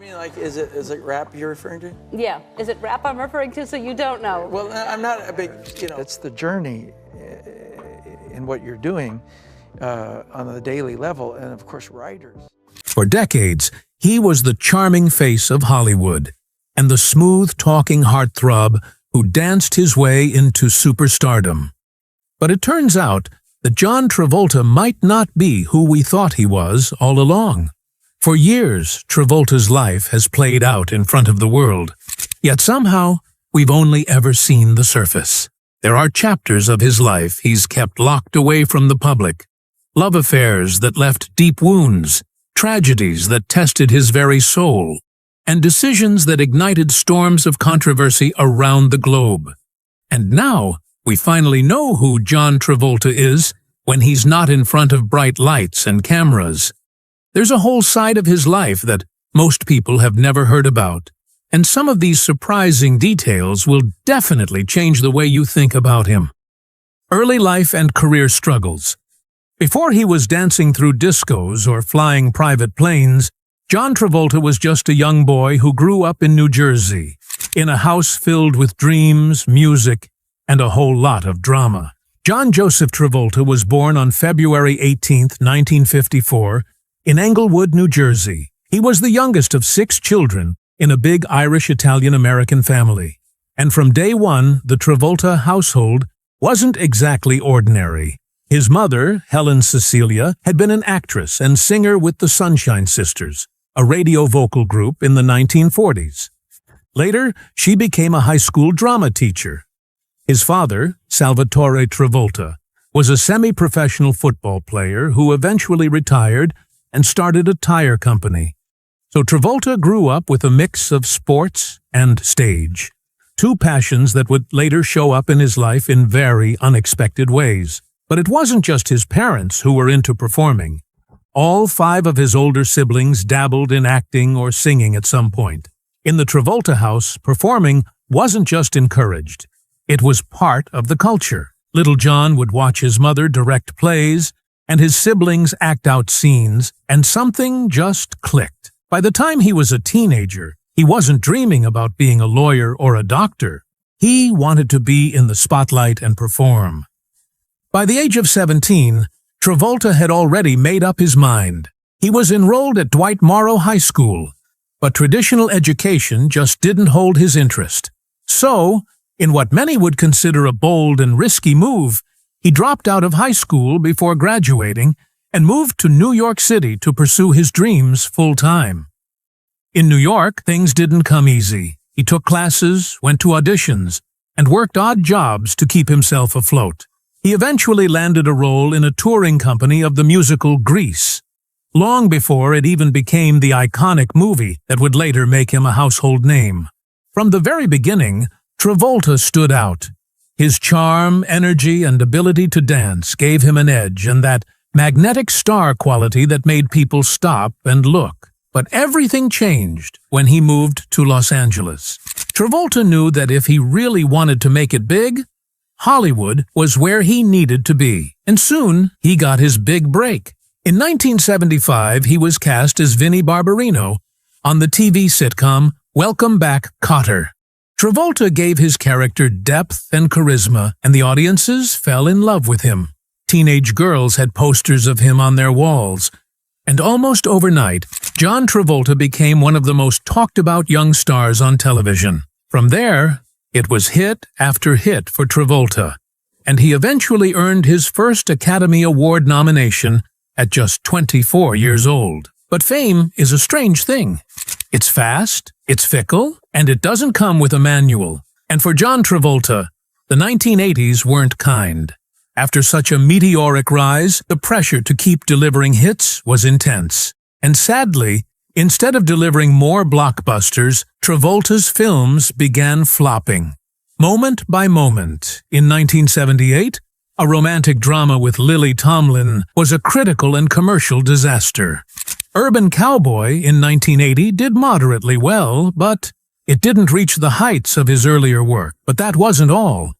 mean, like, is it rap you're referring to? Yeah. Is it rap I'm referring to, so you don't know? Well, I'm not a big, It's the journey in what you're doing on a daily level, and of course, writers. For decades, he was the charming face of Hollywood and the smooth-talking heartthrob who danced his way into superstardom. But it turns out that John Travolta might not be who we thought he was all along. For years, Travolta's life has played out in front of the world, yet somehow we've only ever seen the surface. There are chapters of his life he's kept locked away from the public, love affairs that left deep wounds, tragedies that tested his very soul, and decisions that ignited storms of controversy around the globe. And now, we finally know who John Travolta is when he's not in front of bright lights and cameras. There's a whole side of his life that most people have never heard about, and some of these surprising details will definitely change the way you think about him. Early life and career struggles. Before he was dancing through discos or flying private planes, John Travolta was just a young boy who grew up in New Jersey, in a house filled with dreams, music, and a whole lot of drama. John Joseph Travolta was born on February 18, 1954, in Englewood, New Jersey. He was the youngest of 6 children in a big Irish-Italian-American family. And from day one, the Travolta household wasn't exactly ordinary. His mother, Helen Cecilia, had been an actress and singer with the Sunshine Sisters, a radio vocal group in the 1940s. Later, she became a high school drama teacher. His father, Salvatore Travolta, was a semi-professional football player who eventually retired and started a tire company. So Travolta grew up with a mix of sports and stage, 2 passions that would later show up in his life in very unexpected ways. But it wasn't just his parents who were into performing. All 5 of his older siblings dabbled in acting or singing at some point. In the Travolta house, performing wasn't just encouraged. It was part of the culture. Little John would watch his mother direct plays, and his siblings act out scenes, and something just clicked. By the time he was a teenager, he wasn't dreaming about being a lawyer or a doctor. He wanted to be in the spotlight and perform. By the age of 17, Travolta had already made up his mind. He was enrolled at Dwight Morrow High School, but traditional education just didn't hold his interest. So, in what many would consider a bold and risky move, he dropped out of high school before graduating and moved to New York City to pursue his dreams full-time. In New York, things didn't come easy. He took classes, went to auditions, and worked odd jobs to keep himself afloat. He eventually landed a role in a touring company of the musical Grease, long before it even became the iconic movie that would later make him a household name. From the very beginning, Travolta stood out. His charm, energy, and ability to dance gave him an edge and that magnetic star quality that made people stop and look. But everything changed when he moved to Los Angeles. Travolta knew that if he really wanted to make it big, Hollywood was where he needed to be, and soon he got his big break. In 1975, he was cast as Vinnie Barbarino on the TV sitcom Welcome Back, Kotter. Travolta gave his character depth and charisma, and the audiences fell in love with him. Teenage girls had posters of him on their walls, and almost overnight, John Travolta became one of the most talked-about young stars on television. From there, it was hit after hit for Travolta, and he eventually earned his first Academy Award nomination at just 24 years old. But fame is a strange thing. It's fast, it's fickle, and it doesn't come with a manual. And for John Travolta, the 1980s weren't kind. After such a meteoric rise, the pressure to keep delivering hits was intense. And sadly, instead of delivering more blockbusters, Travolta's films began flopping. Moment by Moment, in 1978, a romantic drama with Lily Tomlin, was a critical and commercial disaster. Urban Cowboy in 1980 did moderately well, but it didn't reach the heights of his earlier work. But that wasn't all.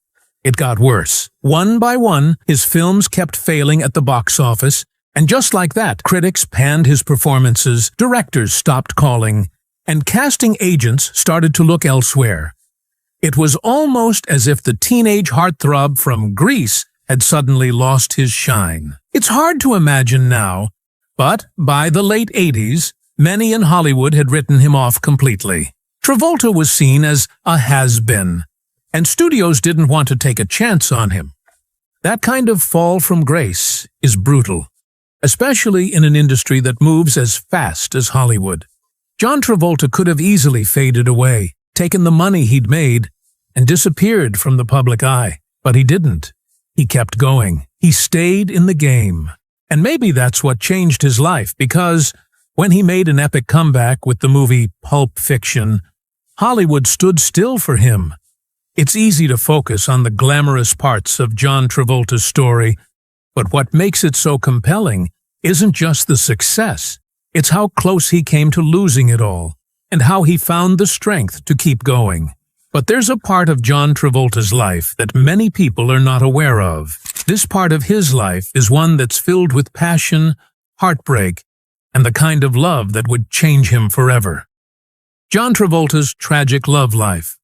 It got worse. One by one, his films kept failing at the box office, and just like that, critics panned his performances, directors stopped calling, and casting agents started to look elsewhere. It was almost as if the teenage heartthrob from Grease had suddenly lost his shine. It's hard to imagine now, but by the late 80s, many in Hollywood had written him off completely. Travolta was seen as a has-been, and studios didn't want to take a chance on him. That kind of fall from grace is brutal, especially in an industry that moves as fast as Hollywood. John Travolta could have easily faded away, taken the money he'd made, and disappeared from the public eye. But he didn't. He kept going. He stayed in the game. And maybe that's what changed his life, because when he made an epic comeback with the movie Pulp Fiction, Hollywood stood still for him. It's easy to focus on the glamorous parts of John Travolta's story, but what makes it so compelling isn't just the success. It's how close he came to losing it all, and how he found the strength to keep going. But there's a part of John Travolta's life that many people are not aware of. This part of his life is one that's filled with passion, heartbreak, and the kind of love that would change him forever. John Travolta's tragic love life.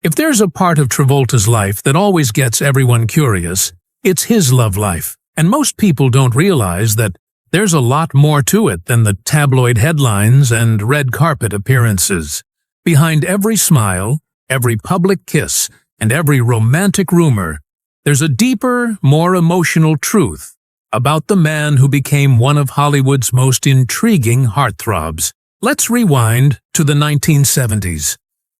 If there's a part of Travolta's life that always gets everyone curious, it's his love life. And most people don't realize that there's a lot more to it than the tabloid headlines and red carpet appearances. Behind every smile, every public kiss, and every romantic rumor, there's a deeper, more emotional truth about the man who became one of Hollywood's most intriguing heartthrobs. Let's rewind to the 1970s,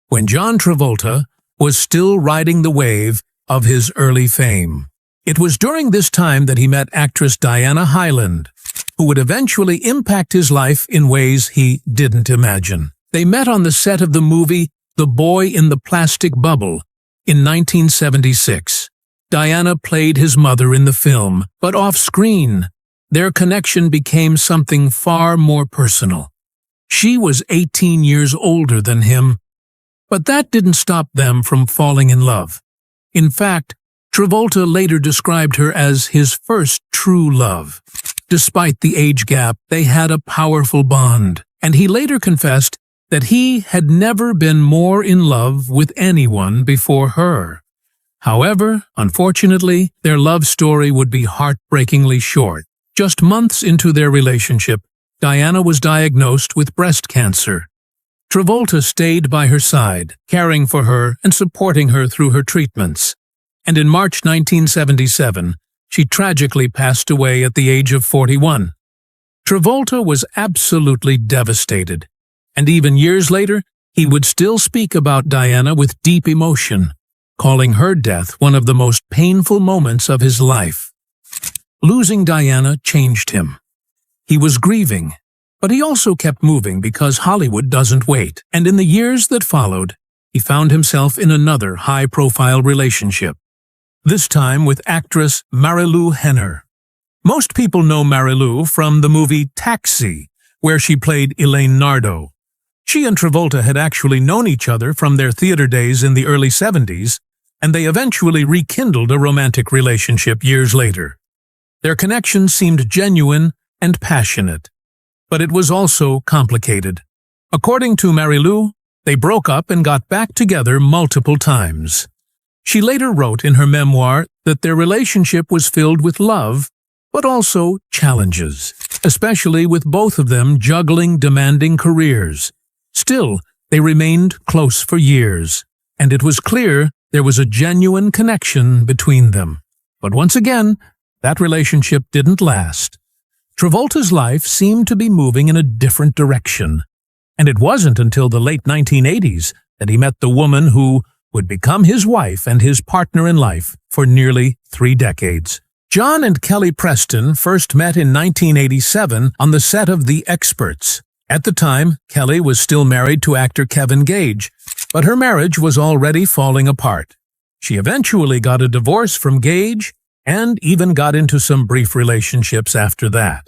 when John Travolta was still riding the wave of his early fame. It was during this time that he met actress Diana Hyland, who would eventually impact his life in ways he didn't imagine. They met on the set of the movie The Boy in the Plastic Bubble in 1976. Diana played his mother in the film, but off-screen, their connection became something far more personal. She was 18 years older than him, but that didn't stop them from falling in love. In fact, Travolta later described her as his first true love. Despite the age gap, they had a powerful bond, and he later confessed that he had never been more in love with anyone before her. However, unfortunately, their love story would be heartbreakingly short. Just months into their relationship, Diana was diagnosed with breast cancer. Travolta stayed by her side, caring for her and supporting her through her treatments. And in March 1977, she tragically passed away at the age of 41. Travolta was absolutely devastated, and even years later, he would still speak about Diana with deep emotion, calling her death one of the most painful moments of his life. Losing Diana changed him. He was grieving, but he also kept moving because Hollywood doesn't wait. And in the years that followed, he found himself in another high-profile relationship, this time with actress Marilu Henner. Most people know Marilu from the movie Taxi, where she played Elaine Nardo. She and Travolta had actually known each other from their theater days in the early 70s, and they eventually rekindled a romantic relationship years later. Their connection seemed genuine and passionate, but it was also complicated. According to Marilu, they broke up and got back together multiple times. She later wrote in her memoir that their relationship was filled with love, but also challenges, especially with both of them juggling demanding careers. Still, they remained close for years, and it was clear there was a genuine connection between them. But once again, that relationship didn't last. Travolta's life seemed to be moving in a different direction, and it wasn't until the late 1980s that he met the woman who would become his wife and his partner in life for nearly 3 decades. John and Kelly Preston first met in 1987 on the set of The Experts. At the time, Kelly was still married to actor Kevin Gage, but her marriage was already falling apart. She eventually got a divorce from Gage and even got into some brief relationships after that.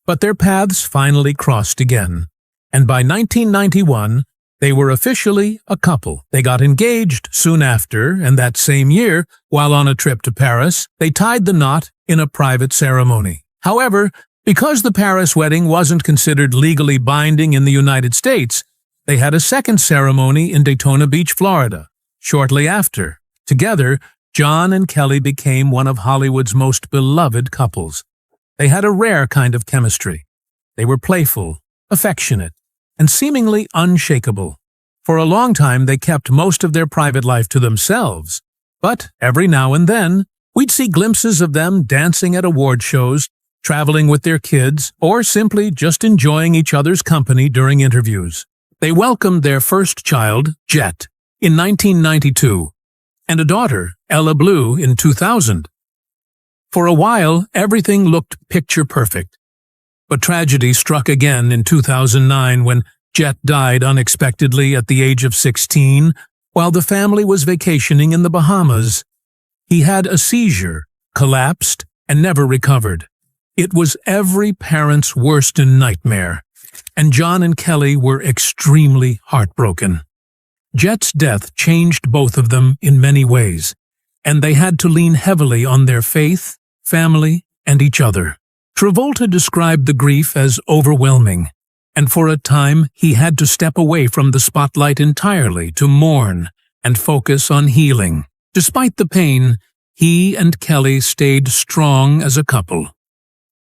But their paths finally crossed again, and by 1991, they were officially a couple. They got engaged soon after, and that same year, while on a trip to Paris, they tied the knot in a private ceremony. However, because the Paris wedding wasn't considered legally binding in the United States, They had a second ceremony in Daytona Beach, Florida, shortly after. Together, John and Kelly became one of Hollywood's most beloved couples. They had a rare kind of chemistry. They were playful, affectionate, and seemingly unshakable. For a long time, they kept most of their private life to themselves, but every now and then, we'd see glimpses of them dancing at award shows, traveling with their kids, or simply just enjoying each other's company during interviews. They welcomed their first child, Jet, in 1992, and a daughter, Ella Blue, in 2000. For a while, everything looked picture perfect. But tragedy struck again in 2009 when Jet died unexpectedly at the age of 16 while the family was vacationing in the Bahamas. He had a seizure, collapsed, and never recovered. It was every parent's worst nightmare, and John and Kelly were extremely heartbroken. Jet's death changed both of them in many ways, and they had to lean heavily on their faith, family, and each other. Travolta described the grief as overwhelming, and for a time he had to step away from the spotlight entirely to mourn and focus on healing. Despite the pain, he and Kelly stayed strong as a couple.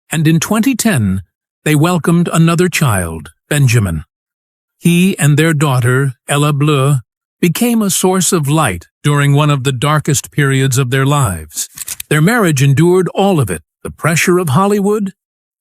And in 2010, they welcomed another child, Benjamin. He and their daughter, Ella Bleu, became a source of light during one of the darkest periods of their lives. Their marriage endured all of it, the pressure of Hollywood,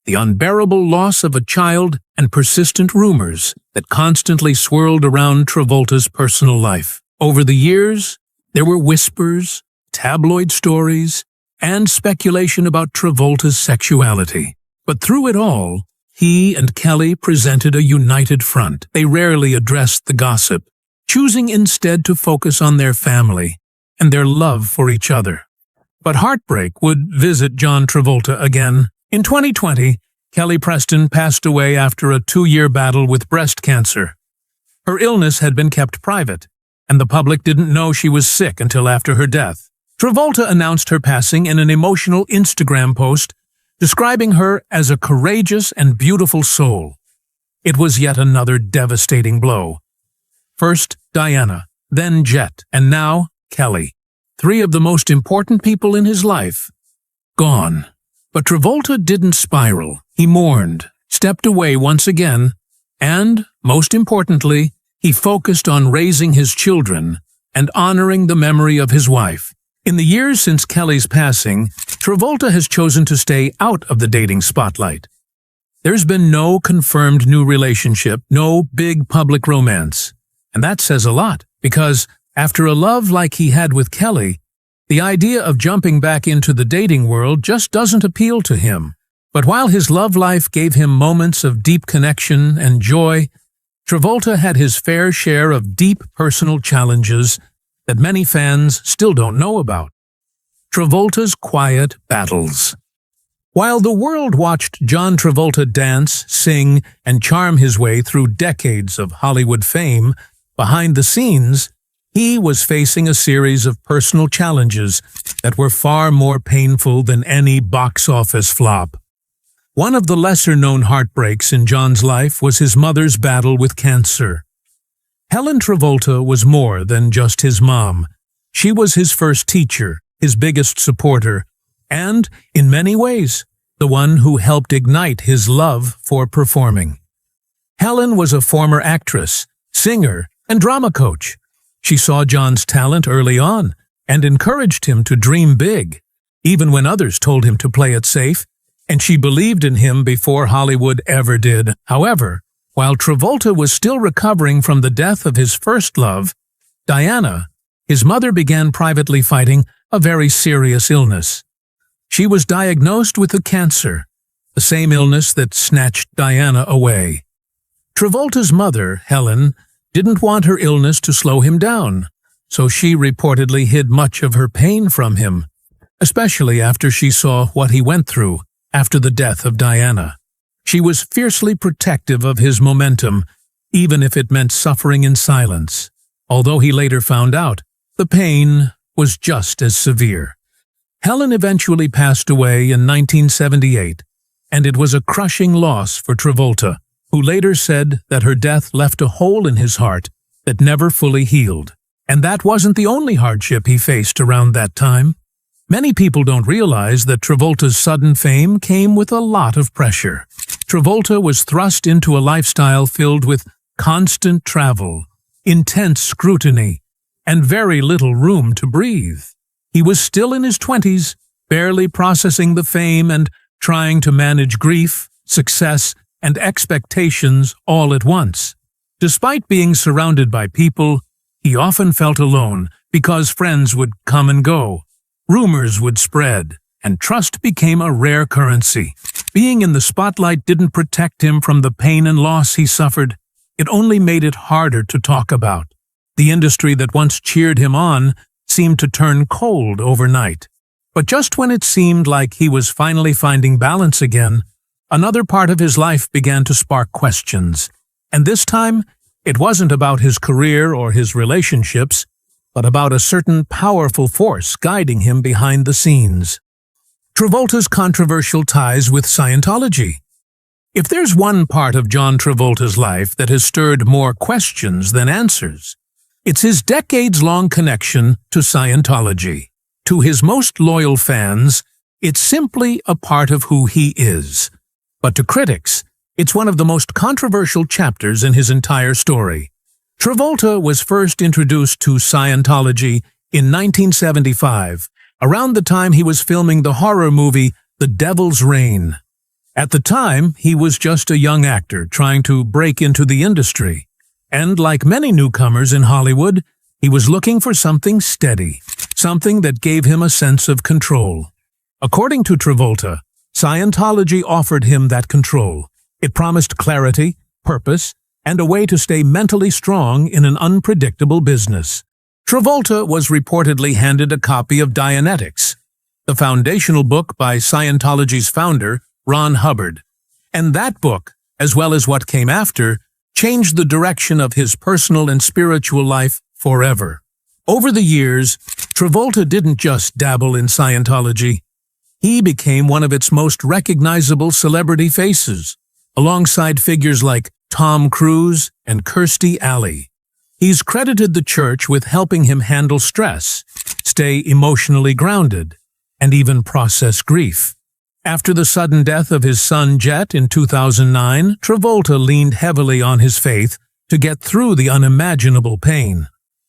the unbearable loss of a child, and persistent rumors that constantly swirled around Travolta's personal life. Over the years, there were whispers, tabloid stories, and speculation about Travolta's sexuality. But through it all, he and Kelly presented a united front. They rarely addressed the gossip, choosing instead to focus on their family and their love for each other. But heartbreak would visit John Travolta again. In 2020, Kelly Preston passed away after a 2-year battle with breast cancer. Her illness had been kept private, and the public didn't know she was sick until after her death. Travolta announced her passing in an emotional Instagram post, describing her as a courageous and beautiful soul. It was yet another devastating blow. First Diana, then Jet, and now Kelly. 3 of the most important people in his life, gone. But Travolta didn't spiral. He mourned, stepped away once again, and, most importantly, he focused on raising his children and honoring the memory of his wife. In the years since Kelly's passing, Travolta has chosen to stay out of the dating spotlight. There's been no confirmed new relationship, no big public romance. And that says a lot, because after a love like he had with Kelly, the idea of jumping back into the dating world just doesn't appeal to him. But while his love life gave him moments of deep connection and joy, Travolta had his fair share of deep personal challenges that many fans still don't know about. Travolta's quiet battles. While the world watched John Travolta dance, sing, and charm his way through decades of Hollywood fame, behind the scenes, he was facing a series of personal challenges that were far more painful than any box office flop. One of the lesser-known heartbreaks in John's life was his mother's battle with cancer. Helen Travolta was more than just his mom. She was his first teacher, his biggest supporter, and, in many ways, the one who helped ignite his love for performing. Helen was a former actress, singer, and drama coach. She saw John's talent early on and encouraged him to dream big, even when others told him to play it safe, and she believed in him before Hollywood ever did. However, while Travolta was still recovering from the death of his first love, Diana, his mother, began privately fighting a very serious illness. She was diagnosed with a cancer, the same illness that snatched Diana away. Travolta's mother, Helen, didn't want her illness to slow him down, so she reportedly hid much of her pain from him, especially after she saw what he went through after the death of Diana. She was fiercely protective of his momentum, even if it meant suffering in silence, although he later found out the pain was just as severe. Helen eventually passed away in 1978, and it was a crushing loss for Travolta. who later said that her death left a hole in his heart that never fully healed. And that wasn't the only hardship he faced around that time. Many people don't realize that Travolta's sudden fame came with a lot of pressure. Travolta was thrust into a lifestyle filled with constant travel, intense scrutiny, and very little room to breathe. He was still in his 20s, barely processing the fame and trying to manage grief, success, and expectations all at once. Despite being surrounded by people, he often felt alone because friends would come and go, rumors would spread, and trust became a rare currency. Being in the spotlight didn't protect him from the pain and loss he suffered. It only made it harder to talk about. The industry that once cheered him on seemed to turn cold overnight. But just when it seemed like he was finally finding balance again, another part of his life began to spark questions. And this time, it wasn't about his career or his relationships, but about a certain powerful force guiding him behind the scenes. Travolta's controversial ties with Scientology. If there's one part of John Travolta's life that has stirred more questions than answers, it's his decades-long connection to Scientology. To his most loyal fans, it's simply a part of who he is. But to critics, it's one of the most controversial chapters in his entire story. Travolta was first introduced to Scientology in 1975, around the time he was filming the horror movie The Devil's Reign. At the time, he was just a young actor trying to break into the industry. And like many newcomers in Hollywood, he was looking for something steady, something that gave him a sense of control. According to Travolta, Scientology offered him that control. It promised clarity, purpose, and a way to stay mentally strong in an unpredictable business. Travolta was reportedly handed a copy of Dianetics, the foundational book by Scientology's founder, Ron Hubbard. And that book, as well as what came after, changed the direction of his personal and spiritual life forever. Over the years, Travolta didn't just dabble in Scientology. He became one of its most recognizable celebrity faces, alongside figures like Tom Cruise and Kirstie Alley. He's credited the church with helping him handle stress, stay emotionally grounded, and even process grief. After the sudden death of his son Jet in 2009, Travolta leaned heavily on his faith to get through the unimaginable pain.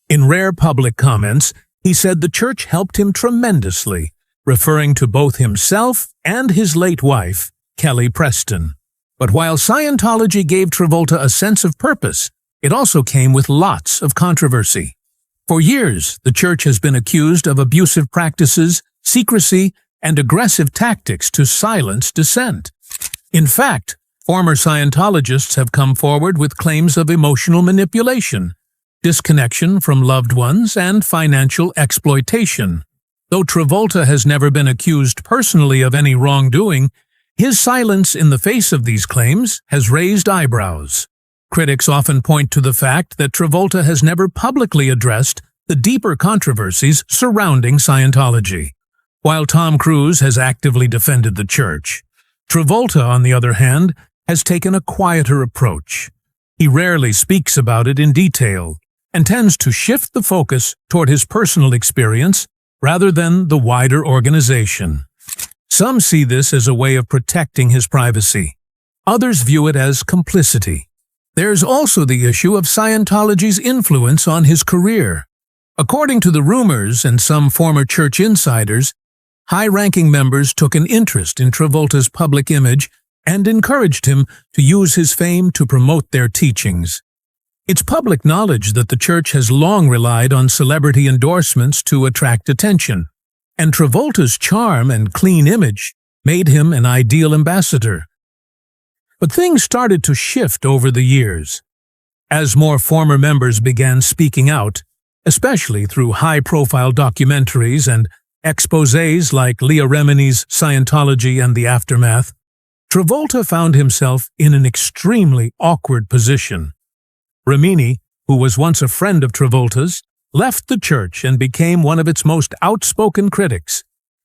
In rare public comments, he said the church helped him tremendously, referring to both himself and his late wife, Kelly Preston. But while Scientology gave Travolta a sense of purpose, it also came with lots of controversy. For years, the church has been accused of abusive practices, secrecy, and aggressive tactics to silence dissent. In fact, former Scientologists have come forward with claims of emotional manipulation, disconnection from loved ones, and financial exploitation. Though Travolta has never been accused personally of any wrongdoing, his silence in the face of these claims has raised eyebrows. Critics often point to the fact that Travolta has never publicly addressed the deeper controversies surrounding Scientology. While Tom Cruise has actively defended the church, Travolta, on the other hand, has taken a quieter approach. He rarely speaks about it in detail and tends to shift the focus toward his personal experience rather than the wider organization. Some see this as a way of protecting his privacy. Others view it as complicity. There's also the issue of Scientology's influence on his career. According to the rumors and some former church insiders, high-ranking members took an interest in Travolta's public image and encouraged him to use his fame to promote their teachings. It's public knowledge that the church has long relied on celebrity endorsements to attract attention, and Travolta's charm and clean image made him an ideal ambassador. But things started to shift over the years. As more former members began speaking out, especially through high-profile documentaries and exposés like Leah Remini's Scientology and the Aftermath, Travolta found himself in an extremely awkward position. Remini, who was once a friend of Travolta's, left the church and became one of its most outspoken critics.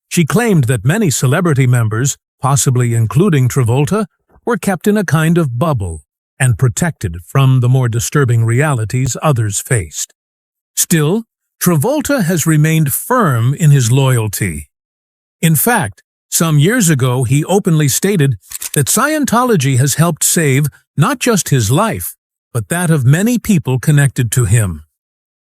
She claimed that many celebrity members, possibly including Travolta, were kept in a kind of bubble, and protected from the more disturbing realities others faced. Still, Travolta has remained firm in his loyalty. In fact, some years ago he openly stated that Scientology has helped save not just his life, but that of many people connected to him.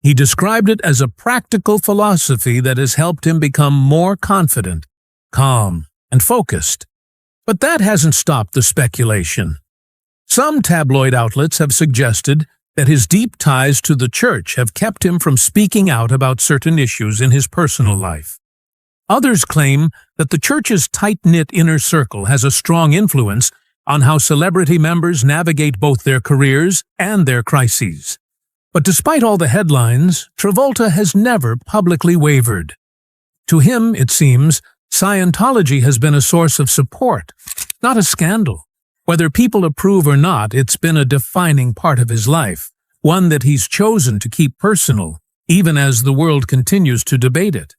He described it as a practical philosophy that has helped him become more confident, calm, and focused. But that hasn't stopped the speculation. Some tabloid outlets have suggested that his deep ties to the church have kept him from speaking out about certain issues in his personal life. Others claim that the church's tight-knit inner circle has a strong influence on how celebrity members navigate both their careers and their crises. But despite all the headlines, Travolta has never publicly wavered. To him, it seems, Scientology has been a source of support, not a scandal. Whether people approve or not, it's been a defining part of his life, one that he's chosen to keep personal, even as the world continues to debate it.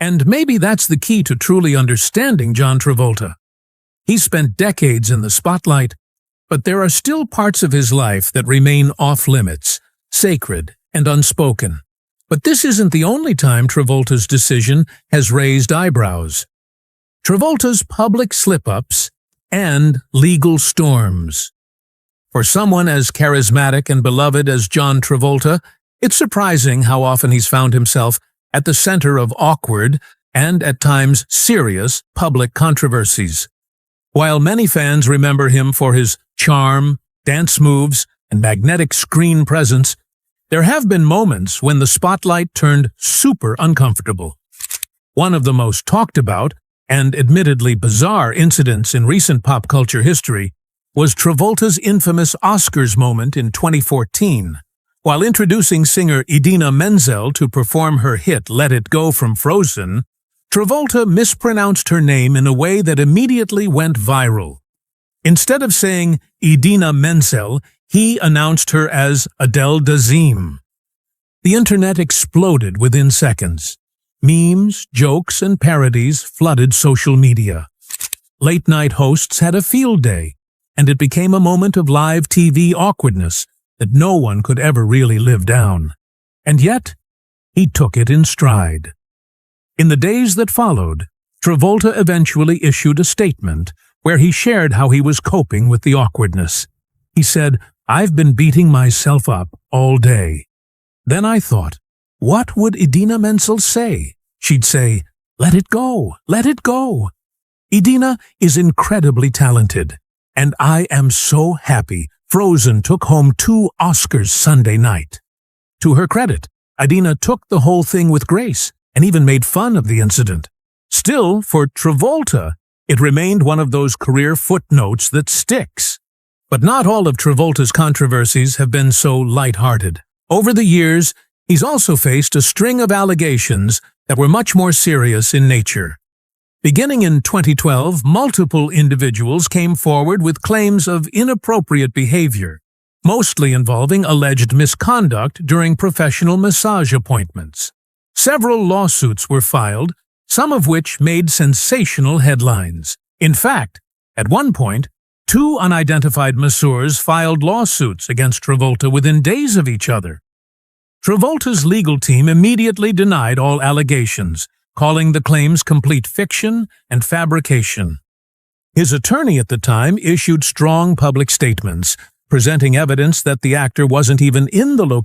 And maybe that's the key to truly understanding John Travolta. He spent decades in the spotlight, but there are still parts of his life that remain off-limits, sacred and unspoken. But this isn't the only time Travolta's decision has raised eyebrows. Travolta's public slip-ups and legal storms. For someone as charismatic and beloved as John Travolta, it's surprising how often he's found himself at the center of awkward and, at times, serious public controversies. While many fans remember him for his charm, dance moves, and magnetic screen presence, there have been moments when the spotlight turned super uncomfortable. One of the most talked about and admittedly bizarre incidents in recent pop culture history was Travolta's infamous Oscars moment in 2014. While introducing singer Idina Menzel to perform her hit Let It Go from Frozen, Travolta mispronounced her name in a way that immediately went viral. Instead of saying Idina Menzel, he announced her as Adele Dazeem. The internet exploded within seconds. Memes, jokes, and parodies flooded social media. Late-night hosts had a field day, and it became a moment of live TV awkwardness that no one could ever really live down. And yet, he took it in stride. In the days that followed, Travolta eventually issued a statement where he shared how he was coping with the awkwardness. He said, "I've been beating myself up all day. Then I thought, what would Idina Menzel say? She'd say, 'Let it go, let it go.' Idina is incredibly talented, and I am so happy Frozen took home 2 Oscars Sunday night." To her credit, Idina took the whole thing with grace and even made fun of the incident. Still, for Travolta, it remained one of those career footnotes that sticks. But not all of Travolta's controversies have been so lighthearted. Over the years, he's also faced a string of allegations that were much more serious in nature. Beginning in 2012, multiple individuals came forward with claims of inappropriate behavior, mostly involving alleged misconduct during professional massage appointments. Several lawsuits were filed, some of which made sensational headlines. In fact, at one point, 2 unidentified masseurs filed lawsuits against Travolta within days of each other. Travolta's legal team immediately denied all allegations, calling the claims complete fiction and fabrication. His attorney at the time issued strong public statements, presenting evidence that the actor wasn't even in the location